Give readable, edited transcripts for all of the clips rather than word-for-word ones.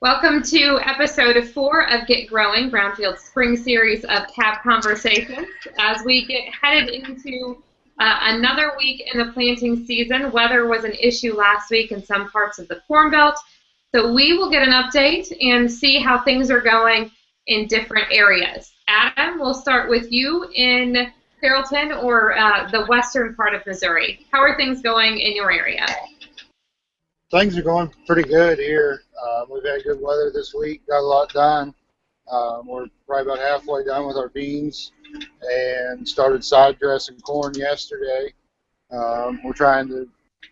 Welcome to episode 4 of Get Growing, Brownfield's spring series of CAB conversations. As we get headed into another week in the planting season, weather was an issue last week in some parts of the Corn Belt. So we will get an update and see how things are going in different areas. Adam, we'll start with you in Carrollton or the western part of Missouri. How are things going in your area? Things are going pretty good here. We've had good weather this week, got a lot done. We're probably about halfway done with our beans and started side dressing corn yesterday. We're trying to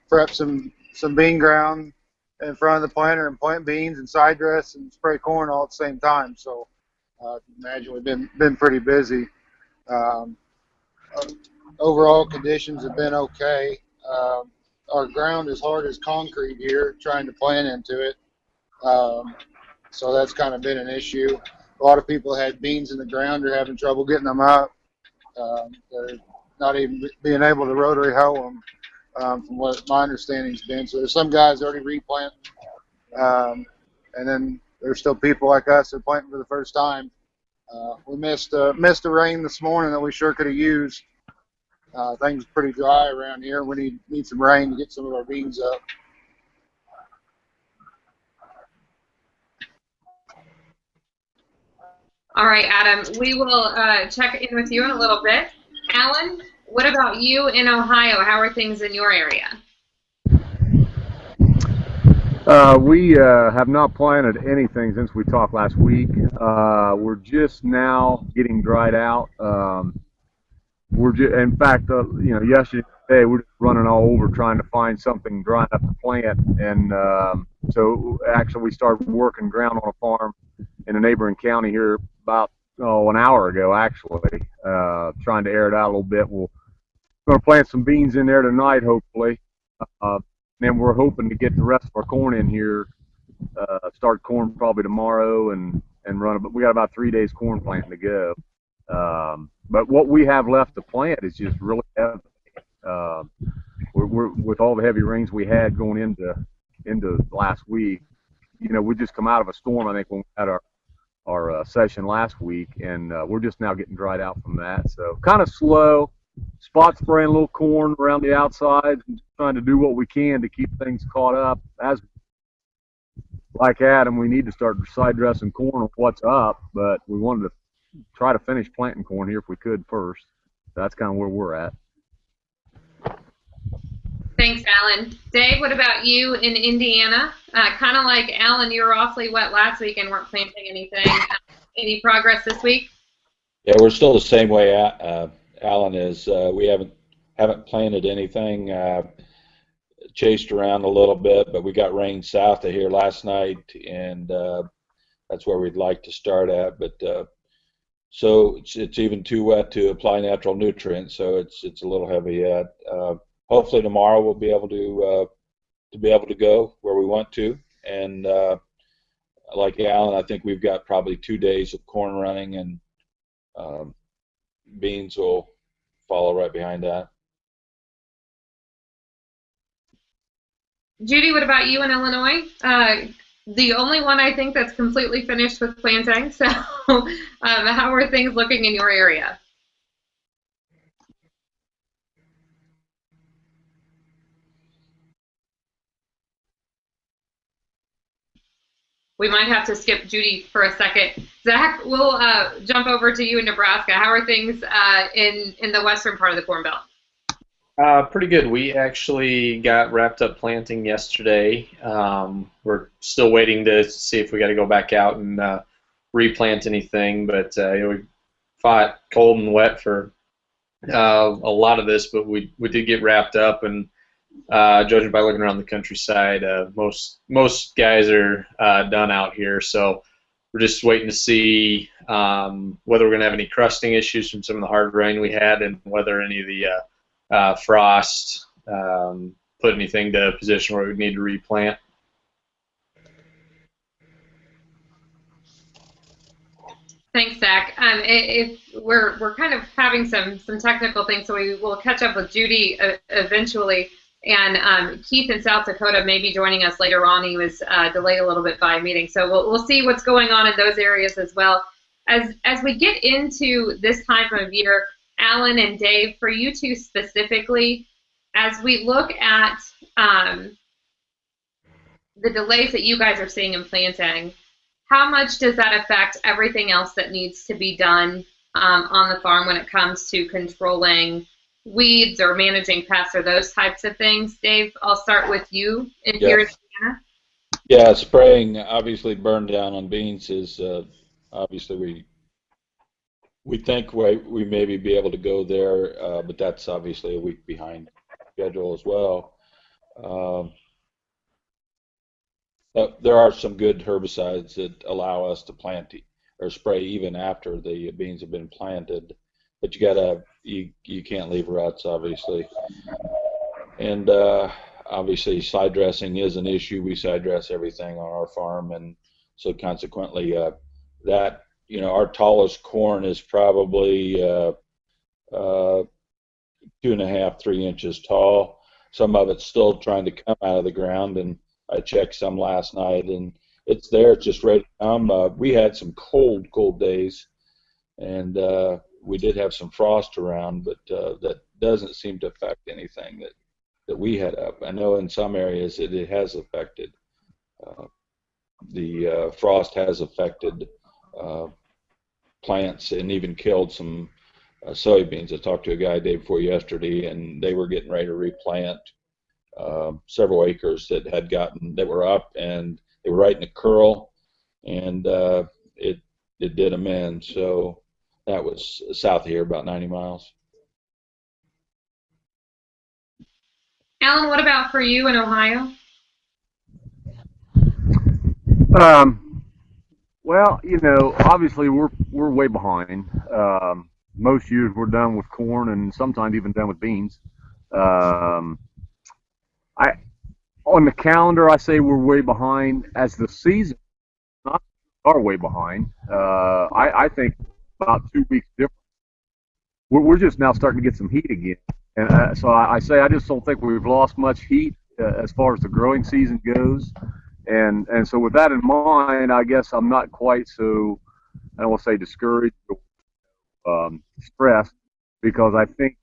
prep some bean ground in front of the planter and plant beans and side dress and spray corn all at the same time. So imagine we've been pretty busy. Overall conditions have been okay. Our ground is hard as concrete here, trying to plant into it. So that's kind of been an issue. A lot of people had beans in the ground are having trouble getting them up. They're not even being able to rotary hoe them, from what my understanding's been. So there's some guys already replanting, and then there's still people like us that are planting for the first time. We missed a rain this morning that we sure could have used. Things are pretty dry around here. We need some rain to get some of our beans up. All right, Adam, we will check in with you in a little bit. Allen, what about you in Ohio? How are things in your area? We have not planted anything since we talked last week. We're just now getting dried out. In fact, yesterday we're just running all over trying to find something dry enough to plant, and so actually we started working ground on a farm in a neighboring county here about an hour ago, actually, trying to air it out a little bit. We're going to plant some beans in there tonight, hopefully, and we're hoping to get the rest of our corn in here, start corn probably tomorrow, and run it. But we got about 3 days corn planting to go. But what we have left to plant is just really heavy. We're with all the heavy rains we had going into last week. We just come out of a storm, I think, when we had our session last week, and we're just now getting dried out from that. So kind of slow. Spot spraying a little corn around the outside, and trying to do what we can to keep things caught up. As like Adam, we need to start side dressing corn on what's up, but we wanted to try to finish planting corn here if we could first. That's kind of where we're at. Thanks, Allen. Dave, what about you in Indiana? Kind of like Allen, you were awfully wet last week and weren't planting anything. Any progress this week? Yeah, we're still the same way Allen is. We haven't planted anything. Chased around a little bit, but we got rain south of here last night, and that's where we'd like to start at. But so it's even too wet to apply natural nutrients, so it's a little heavy yet. Hopefully tomorrow we'll be able to go where we want to, and like Allen, I think we've got probably 2 days of corn running, and beans will follow right behind that. Judi, what about you in Illinois? The only one I think that's completely finished with planting. So how are things looking in your area? We might have to skip Judi for a second. Zach, we'll jump over to you in Nebraska. How are things in the western part of the Corn Belt? Pretty good. We actually got wrapped up planting yesterday. We're still waiting to see if we got to go back out and replant anything, but we fought cold and wet for a lot of this, but we did get wrapped up, and judging by looking around the countryside, most guys are done out here, so we're just waiting to see whether we're going to have any crusting issues from some of the hard rain we had, and whether any of the frost put anything to a position where we need to replant. Thanks, Zach. If we're kind of having some technical things, so we will catch up with Judi eventually. And Keith in South Dakota may be joining us later on. He was delayed a little bit by a meeting. So we'll see what's going on in those areas as well. As we get into this time of year, Alan and Dave, for you two specifically, as we look at the delays that you guys are seeing in planting, how much does that affect everything else that needs to be done on the farm when it comes to controlling weeds or managing pests or those types of things? Dave, I'll start with you in here in Indiana. Yeah, spraying, obviously burn down on beans is obviously we think we maybe be able to go there, but that's obviously a week behind schedule as well. There are some good herbicides that allow us to plant or spray even after the beans have been planted, but you can't leave ruts, obviously. And obviously side dressing is an issue. We side dress everything on our farm, and so consequently that, our tallest corn is probably 2.5, 3 inches tall. Some of it's still trying to come out of the ground, and I checked some last night, and it's there. It's just ready to come. We had some cold days, and we did have some frost around, but that doesn't seem to affect anything that we had up. I know in some areas it has affected. The frost has affected plants and even killed some soybeans. I talked to a guy day before yesterday, and they were getting ready to replant several acres that were up, and they were right in a curl, and it did them in. So that was south of here, about 90 miles. Alan, what about for you in Ohio? Well, obviously we're way behind. Most years we're done with corn, and sometimes even done with beans. On the calendar, I say we're way behind. As the season, not are way behind. I think about 2 weeks different. We're just now starting to get some heat again, and so I say I just don't think we've lost much heat as far as the growing season goes. And so with that in mind, I guess I'm not quite so, I don't want to say discouraged, but stressed, because I think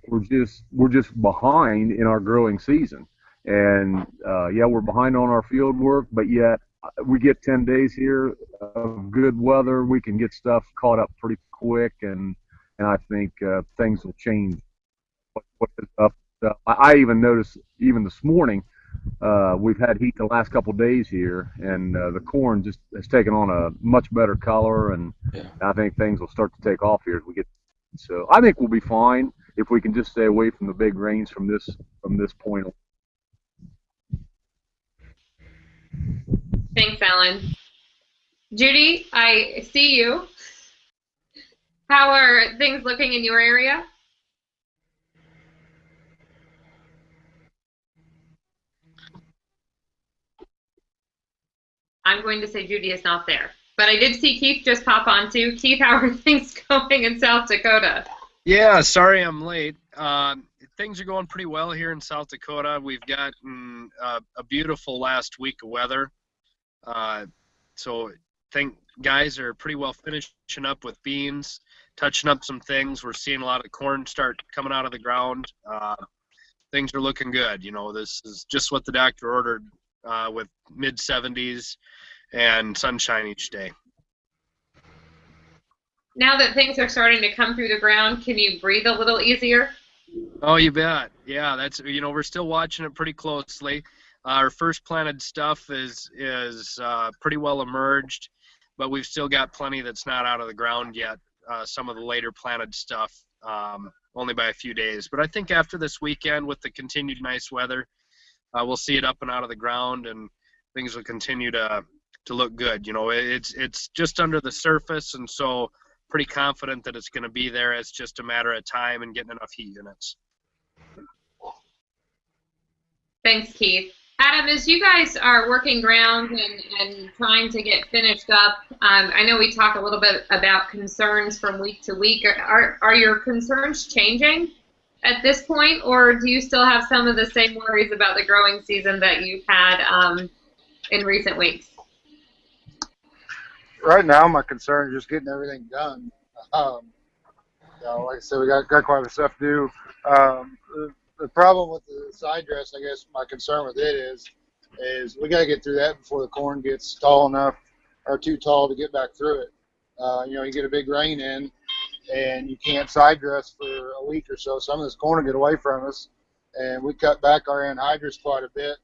we're just behind in our growing season. And yeah, we're behind on our field work, but yet we get 10 days here of good weather. We can get stuff caught up pretty quick, and I think things will change. What is up? I even noticed, even this morning, we've had heat the last couple of days here, and the corn just has taken on a much better color, and yeah, I think things will start to take off here as we get. So I think we'll be fine if we can just stay away from the big rains from this point on. Thanks, Alan. Judi, I see you. How are things looking in your area? I'm going to say Judi is not there. But I did see Keith just pop on too. Keith, how are things going in South Dakota? Yeah, sorry I'm late. Things are going pretty well here in South Dakota. We've gotten a beautiful last week of weather. So I think guys are pretty well finishing up with beans, touching up some things. We're seeing a lot of corn start coming out of the ground. Things are looking good. This is just what the doctor ordered, with mid-70s and sunshine each day. Now that things are starting to come through the ground, can you breathe a little easier? Oh, you bet. Yeah, that's, we're still watching it pretty closely. Our first planted stuff is pretty well emerged, but we've still got plenty that's not out of the ground yet. Some of the later planted stuff, only by a few days. But I think after this weekend, with the continued nice weather, we'll see it up and out of the ground, and things will continue to look good. It's just under the surface, and so pretty confident that it's going to be there. It's just a matter of time and getting enough heat units. Thanks, Keith. Adam, as you guys are working ground and trying to get finished up, I know we talk a little bit about concerns from week to week. Are your concerns changing at this point, or do you still have some of the same worries about the growing season that you've had in recent weeks? Right now, my concern is just getting everything done. Like I said, we got quite a bit of stuff to do. The problem with the side dress, I guess, my concern with it is we got to get through that before the corn gets tall enough or too tall to get back through it. You get a big rain in, and you can't side dress for a week or so. Some of this corn will get away from us, and we cut back our anhydrous quite a bit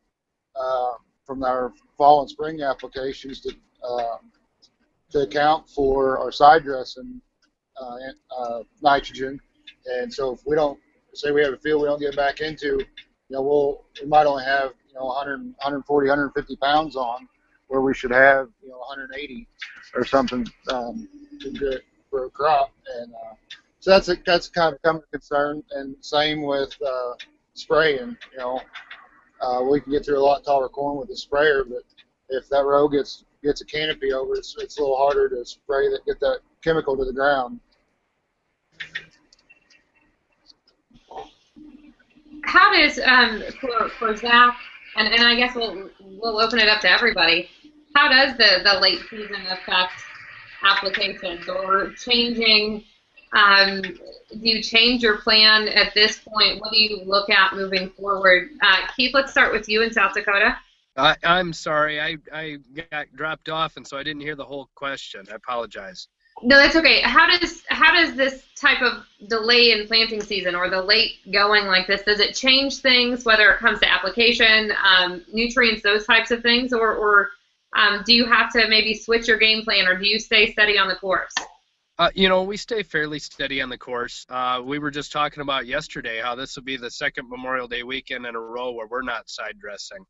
from our fall and spring applications to account for our side dress and nitrogen. And so if we don't, say we have a field we don't get back into, we might only have 100, 140, 150 pounds on where we should have 180 or something to get for a crop. And so that's kind of become a concern. And same with spraying. We can get through a lot taller corn with a sprayer, but if that row gets a canopy over, it's a little harder to spray get that chemical to the ground. How does for Zach, and I guess we'll open it up to everybody. How does the late season affect applications or changing? Do you change your plan at this point? What do you look at moving forward? Keith, let's start with you in South Dakota. I'm sorry, I got dropped off, and so I didn't hear the whole question. I apologize. No, that's okay. How does this type of delay in planting season or the late going like this, does it change things, whether it comes to application, nutrients, those types of things, or do you have to maybe switch your game plan, or do you stay steady on the course? We stay fairly steady on the course. We were just talking about yesterday how this will be the second Memorial Day weekend in a row where we're not side dressing.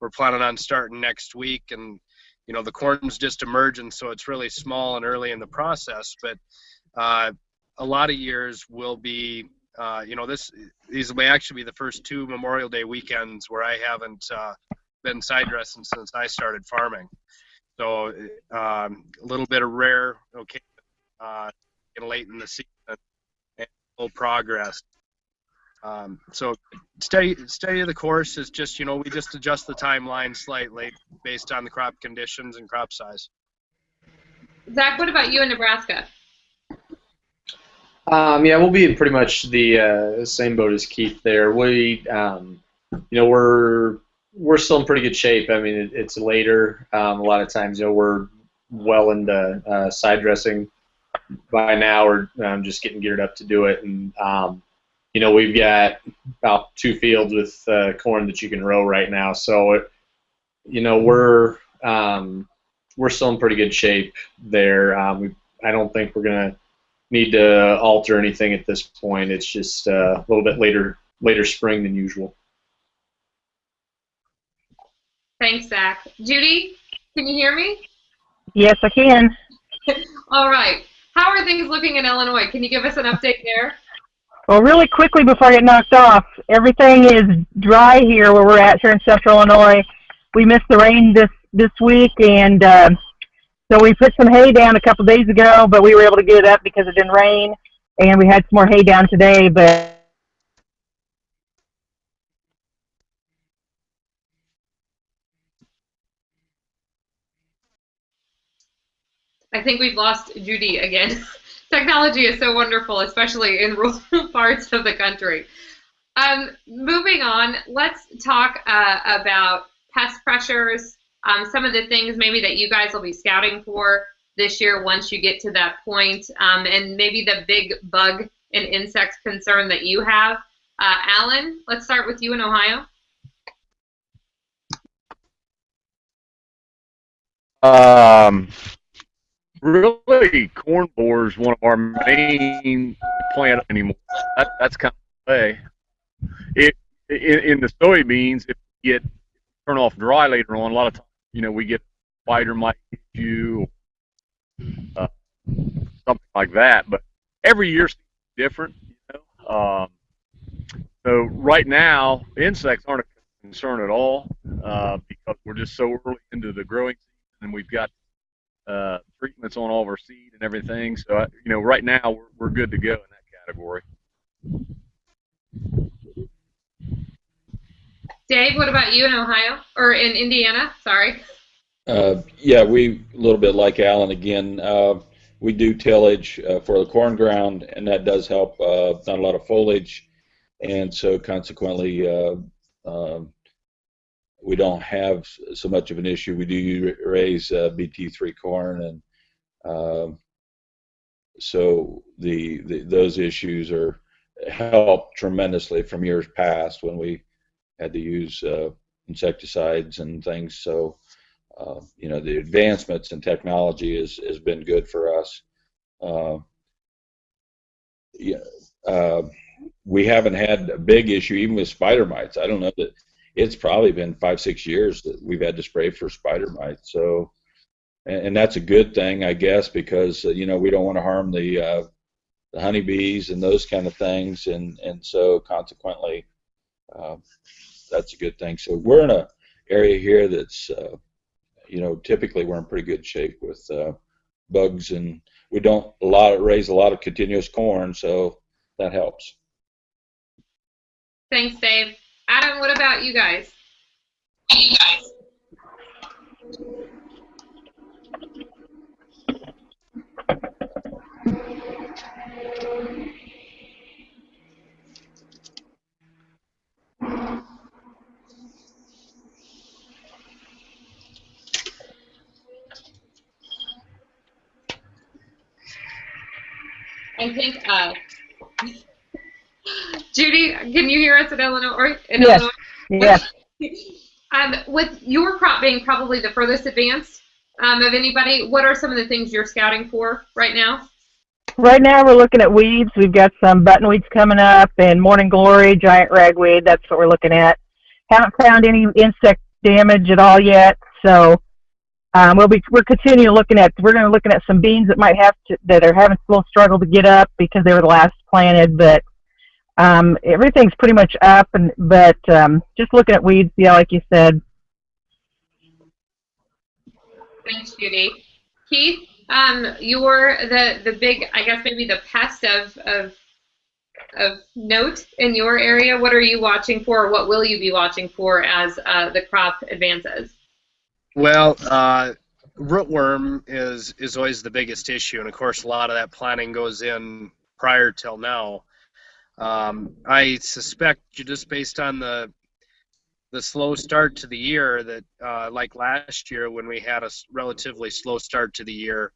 We're planning on starting next week, and the corn's just emerging, so it's really small and early in the process. But a lot of years will be, these may actually be the first two Memorial Day weekends where I haven't been side dressing since I started farming. So a little bit of rare, okay, late in the season and full progress. So steady the course is just, we just adjust the timeline slightly based on the crop conditions and crop size. Zach, what about you in Nebraska? Yeah, we'll be in pretty much the same boat as Keith there. We, we're still in pretty good shape. I mean, it's later. A lot of times, we're well into side dressing by now, or just getting geared up to do it. And we've got about 2 fields with corn that you can row right now. So, we're still in pretty good shape there. I don't think we're gonna need to alter anything at this point. It's just a little bit later spring than usual. Thanks, Zach. Judy, can you hear me? Yes, I can. All right. How are things looking in Illinois? Can you give us an update there? Well, really quickly before I get knocked off, everything is dry here where we're at here in central Illinois. We missed the rain this week, and so we put some hay down a couple days ago, but we were able to get it up because it didn't rain, and we had some more hay down today, but I think we've lost Judy again. Technology is so wonderful, especially in rural parts of the country. Moving on, let's talk about pest pressures, some of the things maybe that you guys will be scouting for this year once you get to that point, and maybe the big bug and insect concern that you have. Allen, let's start with you in Ohio. Really, corn borer is one of our main plants anymore. That's kind of the way. In the soybeans, if we get turn off dry later on, a lot of times, we get spider mite issue, something like that. But every year's different, So right now, insects aren't a concern at all because we're just so early into the growing season, and we've got treatments on all of our seed and everything. So, right now we're good to go in that category. Dave, what about you in Ohio or in Indiana? Sorry. Yeah, we a little bit like Allen again. We do tillage for the corn ground, and that does help. Not a lot of foliage, and so consequently, we don't have so much of an issue. We do raise BT3 corn, and so those issues are helped tremendously from years past when we had to use insecticides and things. So you know, the advancements in technology has been good for us. Yeah, we haven't had a big issue even with spider mites. I don't know that it's probably been 5-6 years that we've had to spray for spider mites. So, and that's a good thing, I guess, because you know, we don't want to harm the honeybees and those kind of things, and so consequently, that's a good thing. So we're in a area here that's you know, typically we're in pretty good shape with bugs, and we don't raise a lot of continuous corn, so that helps. Thanks, Dave. Adam, what about you guys? I think, Judi, can you hear us in Illinois? Yes. Yes. With your crop being probably the furthest advanced of anybody, what are some of the things you're scouting for right now? Right now we're looking at weeds. We've got some buttonweeds coming up and morning glory, giant ragweed. That's what we're looking at. Haven't found any insect damage at all yet, so we're continuing looking at. We're going to looking at some beans that might have to, that are having a little struggle to get up because they were the last planted, but everything's pretty much up. But just looking at weeds, yeah, like you said. Thanks, Judi. Keith, you're the big, I guess maybe the pest of note in your area. What are you watching for, or what will you be watching for as the crop advances? Well, rootworm is always the biggest issue, and of course a lot of that planning goes in prior till now. I suspect, just based on the slow start to the year, that like last year when we had a relatively slow start to the year,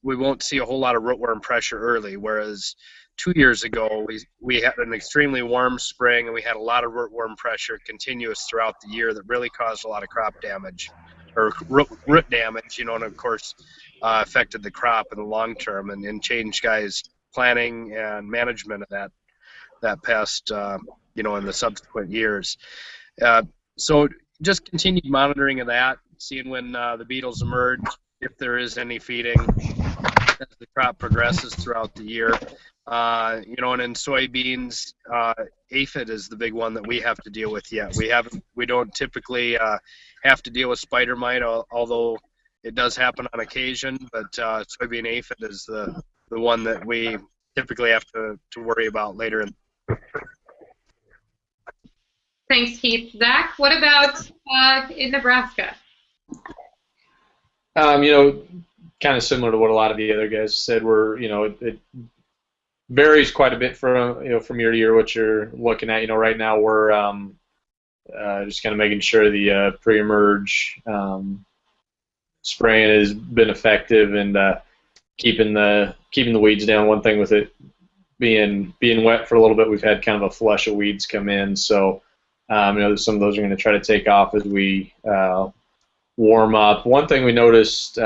we won't see a whole lot of rootworm pressure early, whereas 2 years ago we had an extremely warm spring and we had a lot of rootworm pressure continuous throughout the year that really caused a lot of crop damage, or root damage, you know, and of course affected the crop in the long term, and changed guys' planning and management of that pest, you know, in the subsequent years. So just continued monitoring of that, seeing when the beetles emerge, if there is any feeding as the crop progresses throughout the year. You know, and in soybeans, aphid is the big one that we have to deal with yet. We don't typically have to deal with spider mite, although it does happen on occasion, but soybean aphid is the one that we typically have to worry about later in. Thanks, Keith. Zach, what about in Nebraska? You know, kind of similar to what a lot of the other guys said. We're, you know, it varies quite a bit from, you know, from year to year what you're looking at. You know, right now we're just kind of making sure the pre-emerge spraying has been effective, and keeping the weeds down. One thing with it being wet for a little bit, we've had kind of a flush of weeds come in, so you know, some of those are going to try to take off as we warm up. One thing we noticed,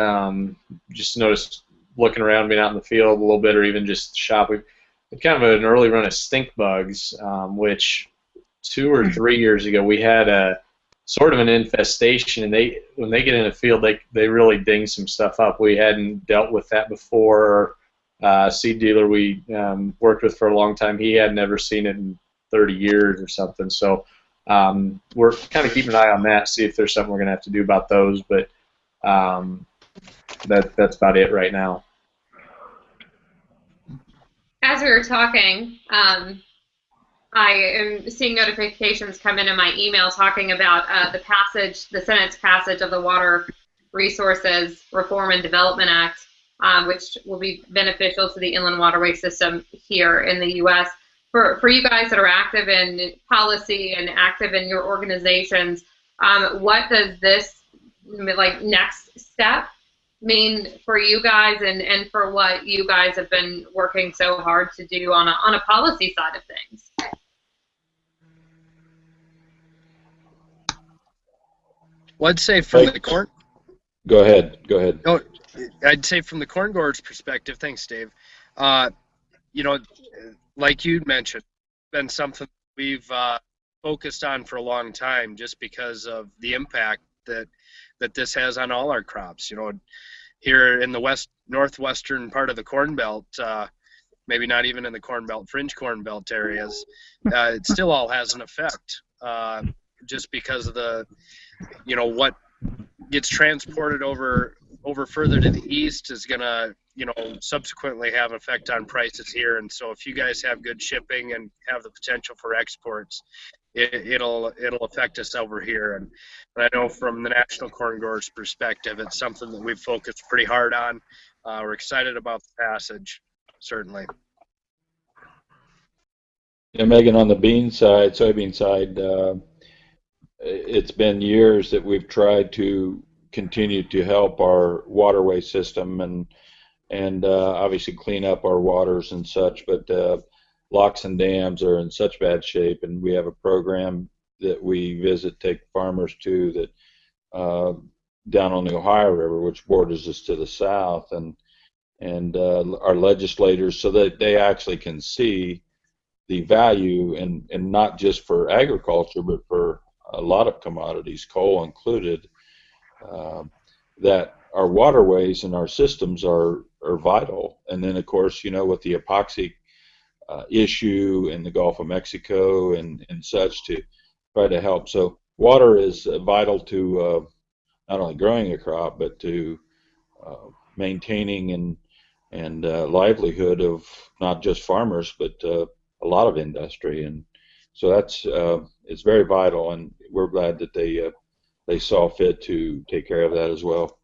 just noticed looking around, being out in the field a little bit, or even just shopping, kind of an early run of stink bugs, which 2 or 3 years ago we had a sort of an infestation, and when they get in the field, they really ding some stuff up. We hadn't dealt with that before. Seed dealer we worked with for a long time, he had never seen it in 30 years or something. So we're kind of keeping an eye on that, see if there's something we're going to have to do about those, but that's about it right now. As we were talking, I am seeing notifications come into my email talking about the Senate's passage of the Water Resources Reform and Development Act, which will be beneficial to the inland waterway system here in the U.S. For you guys that are active in policy and active in your organizations, what does this next step mean for you guys, and for what you guys have been working so hard to do on a policy side of things? Well, I'd say from the corn. Go ahead. No, I'd say from the corn growers' perspective. Thanks, Dave. Like you mentioned, been something we've focused on for a long time, just because of the impact that this has on all our crops. Here in the northwestern part of the Corn Belt, maybe not even in the Corn Belt, fringe Corn Belt areas, it still all has an effect, just because of the, what gets transported over further to the east is going to, subsequently have an effect on prices here. And so if you guys have good shipping and have the potential for exports, it'll affect us over here. And I know from the National Corn Growers perspective, it's something that we've focused pretty hard on. We're excited about the passage, certainly. Yeah, Megan, on the soybean side, it's been years that we've tried to continue to help our waterway system and obviously clean up our waters and such, but locks and dams are in such bad shape, and we have a program that we take farmers to that down on the Ohio River, which borders us to the south, and our legislators, so that they actually can see the value, and not just for agriculture, but for a lot of commodities, coal included, that our waterways and our systems are vital. And then, of course, with the epoxy issue in the Gulf of Mexico and such, to try to help. So water is vital to not only growing a crop, but to maintaining and livelihood of not just farmers, but a lot of industry. And so that's it's very vital, and we're glad that they saw fit to take care of that as well.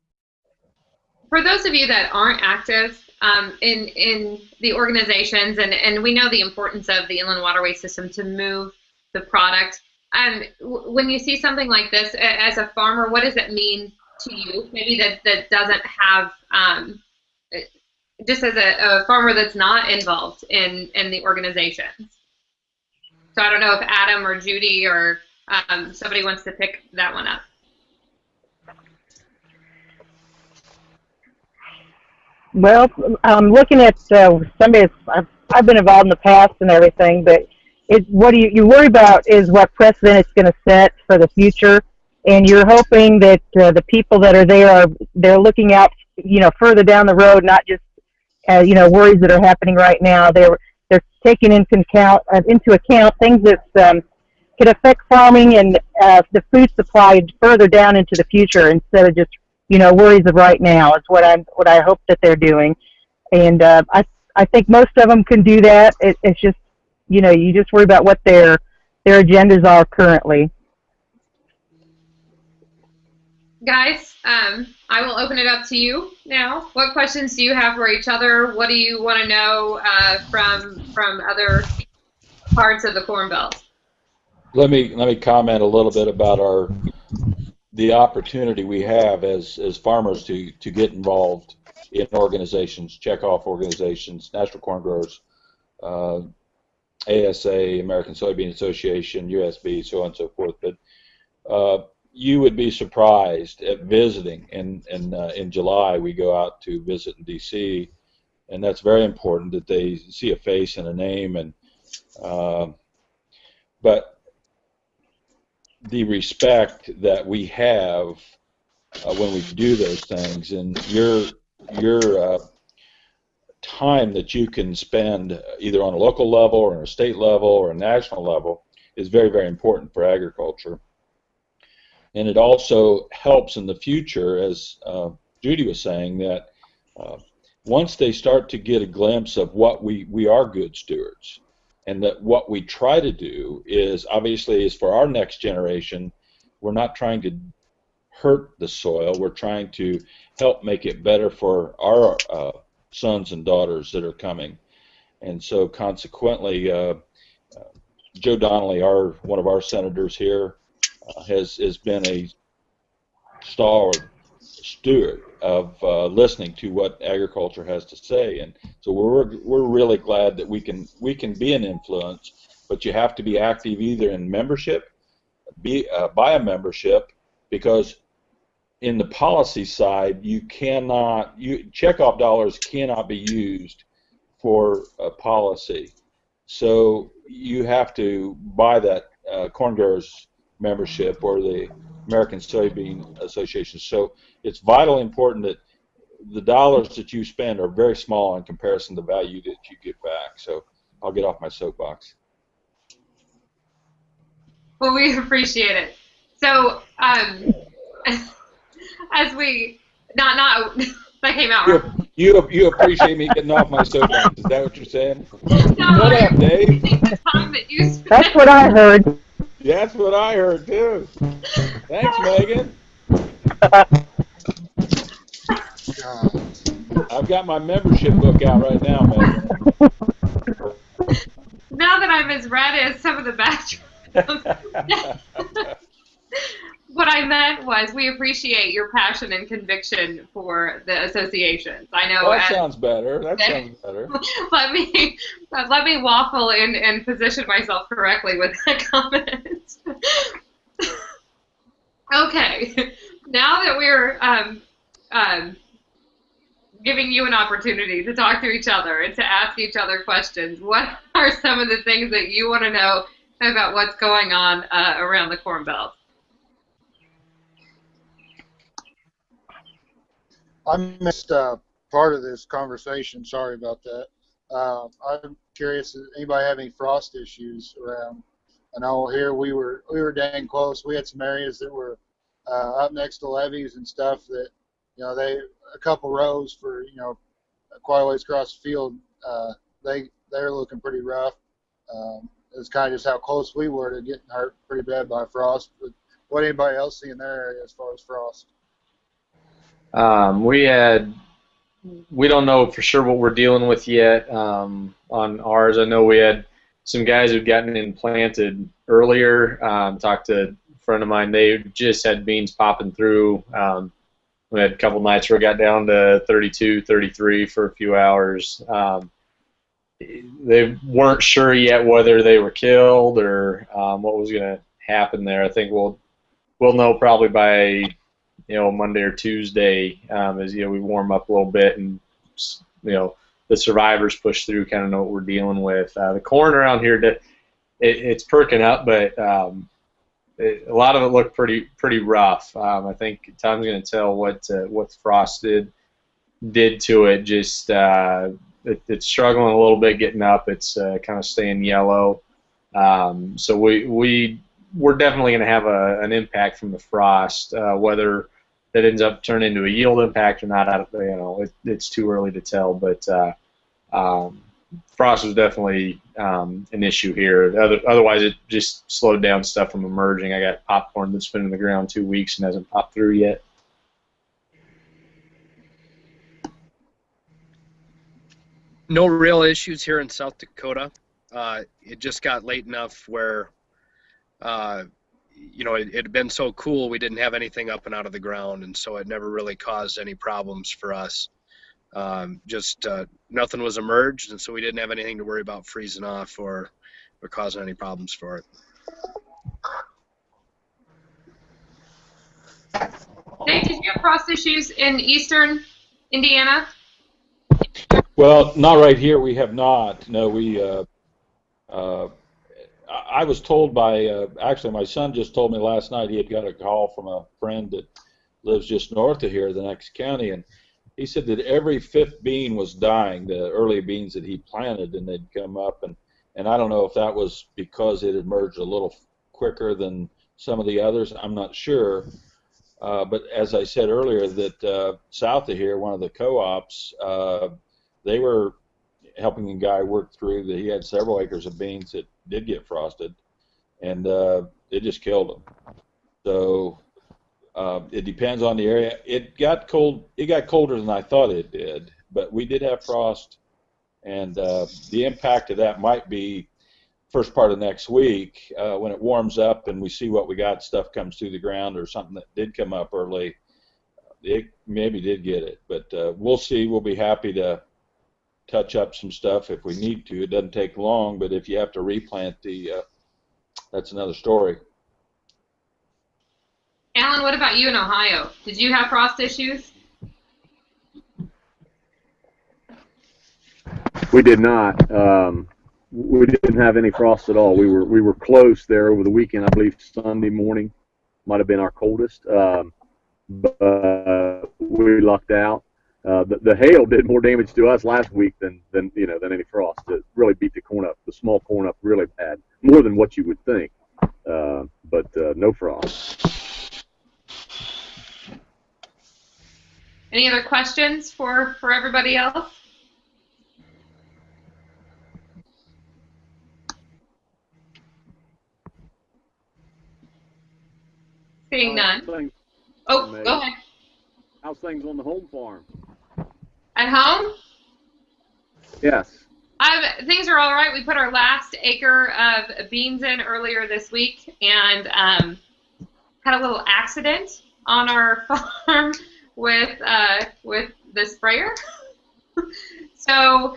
For those of you that aren't active in the organizations, and we know the importance of the inland waterway system to move the product, when you see something like this as a farmer, what does it mean to you? Maybe that doesn't have, just as a farmer that's not involved in the organizations. So I don't know if Adam or Judi or somebody wants to pick that one up. Well, looking at somebody I've been involved in the past and everything, but what you worry about is what precedent it's going to set for the future, and you're hoping that the people that are there they're looking out, further down the road, not just worries that are happening right now. They're taking into account things that could affect farming and the food supply further down into the future, instead of just worries of right now. Is what I hope that they're doing, and I think most of them can do that. It's just you just worry about what their agendas are currently. Guys, I will open it up to you now. What questions do you have for each other? What do you want to know from other parts of the Corn Belt? Let me comment a little bit about the opportunity we have as farmers to get involved in organizations, checkoff organizations, National Corn Growers, ASA, American Soybean Association, USB, so on and so forth. But you would be surprised at visiting. In July, we go out to visit in D.C., and that's very important that they see a face and a name. And but the respect that we have when we do those things, and your time that you can spend either on a local level or on a state level or a national level is very, very important for agriculture. And it also helps in the future, as Judi was saying, that once they start to get a glimpse of what we are good stewards, and that what we try to do is, obviously, is for our next generation, we're not trying to hurt the soil. We're trying to help make it better for our sons and daughters that are coming. And so consequently, Joe Donnelly, one of our senators here, has been a stalwart steward of listening to what agriculture has to say, and so we're really glad that we can be an influence, but you have to be active either in membership, buy a membership, because in the policy side checkoff dollars cannot be used for policy, so you have to buy that corn growers membership or the American Soybean Association. So it's vitally important that the dollars that you spend are very small in comparison to the value that you get back. So I'll get off my soapbox. Well, we appreciate it. So as we that came out wrong. You appreciate me getting off my soapbox. Is that what you're saying? No, What up, Dave? the time that you spent. That's what I heard. That's what I heard too. Thanks, Megan. I've got my membership book out right now, Megan. Now that I'm as red as some of the batch. What I meant was we appreciate your passion and conviction for the associations. I know. Well, that sounds better. That sounds better. Let me waffle and position myself correctly with that comment. Okay, now that we're giving you an opportunity to talk to each other and to ask each other questions, what are some of the things that you want to know about what's going on around the Corn Belt? I missed part of this conversation. Sorry about that. I'm curious, does anybody have any frost issues around? I know here we were dang close. We had some areas that were up next to levees and stuff that, a couple rows for, quite a ways across the field, they're looking pretty rough. It's kind of just how close we were to getting hurt pretty bad by frost. But what anybody else see in their area as far as frost? We don't know for sure what we're dealing with yet on ours. I know we had some guys who'd gotten in planted earlier. Talked to a friend of mine. They just had beans popping through. We had a couple nights where it got down to 32, 33 for a few hours. They weren't sure yet whether they were killed or what was going to happen there. I think we'll know probably by Monday or Tuesday, as we warm up a little bit and the survivors push through, kind of know what we're dealing with. The corn around here, it's perking up, but a lot of it looked pretty rough. I think time's going to tell what the frost did to it. Just it's struggling a little bit getting up. It's kind of staying yellow. So we're definitely going to have an impact from the frost, whether that ends up turning into a yield impact or not. It's too early to tell, but frost was definitely an issue here. Otherwise, it just slowed down stuff from emerging. I got popcorn that's been in the ground 2 weeks and hasn't popped through yet. No real issues here in South Dakota. It just got late enough where it had been so cool we didn't have anything up and out of the ground, and so it never really caused any problems for us. Nothing was emerged, and so we didn't have anything to worry about freezing off or causing any problems for it. Dave, did you have frost issues in eastern Indiana? Well, not right here. We have not. No, I was told by, actually my son just told me last night he had got a call from a friend that lives just north of here, the next county, and he said that every fifth bean was dying, the early beans that he planted, and they'd come up, and I don't know if that was because it emerged a little quicker than some of the others. I'm not sure. But as I said earlier, that south of here, one of the co-ops, they were helping a guy work through that. He had several acres of beans that did get frosted, and it just killed them. So it depends on the area. It got cold. It got colder than I thought it did, but we did have frost, and the impact of that might be first part of next week when it warms up and we see what we got. Stuff comes through the ground or something that did come up early. It maybe did get it, but we'll see. We'll be happy to touch up some stuff if we need to. It doesn't take long, but if you have to replant that's another story. Alan, what about you in Ohio? Did you have frost issues? We did not. We didn't have any frost at all. We were close there over the weekend. I believe Sunday morning might have been our coldest, but we lucked out. The hail did more damage to us last week than any frost. It really beat the corn up, the small corn up, really bad, more than what you would think. But no frost. Any other questions for everybody else? Seeing none. Oh, go ahead. How's things on the home farm? At home? Yes. Things are all right. We put our last acre of beans in earlier this week and had a little accident on our farm with the sprayer. So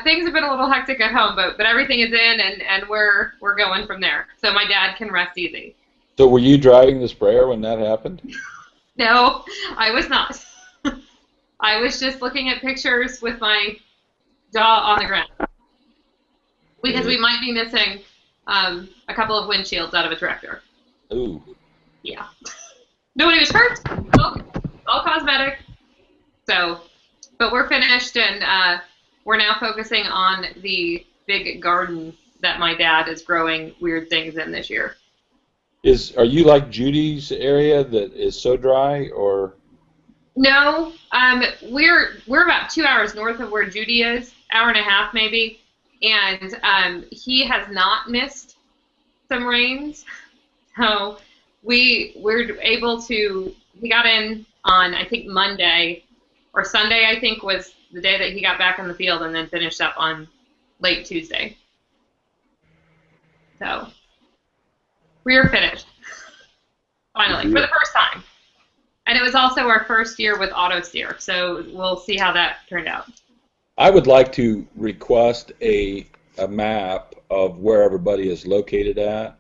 things have been a little hectic at home, but everything is in and we're going from there. So my dad can rest easy. So were you driving the sprayer when that happened? No, I was not. I was just looking at pictures with my jaw on the ground. Because we might be missing a couple of windshields out of a tractor. Ooh. Yeah. Nobody was hurt. All cosmetic. So, but we're finished, and we're now focusing on the big garden that my dad is growing weird things in this year. Are you like Judy's area that is so dry, or? No, we're about 2 hours north of where Judi is, hour and a half maybe, and he has not missed some rains, so we're able to. He got in on I think Monday or Sunday I think was the day that he got back in the field, and then finished up on late Tuesday. So we are finished finally for the first time. And it was also our first year with auto steer, so we'll see how that turned out. I would like to request a map of where everybody is located at.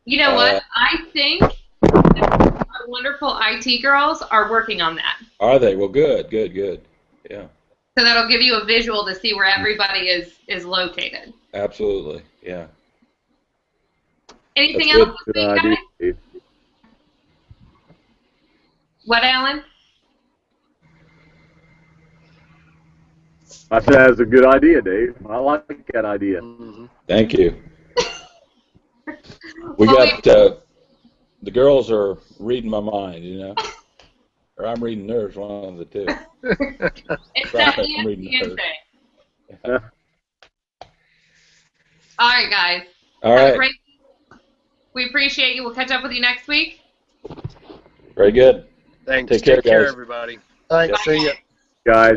You know what? I think our wonderful IT girls are working on that. Are they? Well, good. Yeah. So that'll give you a visual to see where everybody is located. Absolutely, yeah. Anything That's else this week, guys? What, Alan? I said that's a good idea, Dave. I like that idea. Mm-hmm. Thank you. We got the girls are reading my mind, you know, or I'm reading theirs. One of the two. It's that ESPN thing. All right, guys. All right. Great. We appreciate you. We'll catch up with you next week. Very good. Thanks. Take care, Take care, guys. everybody. Thanks. See ya. Guys.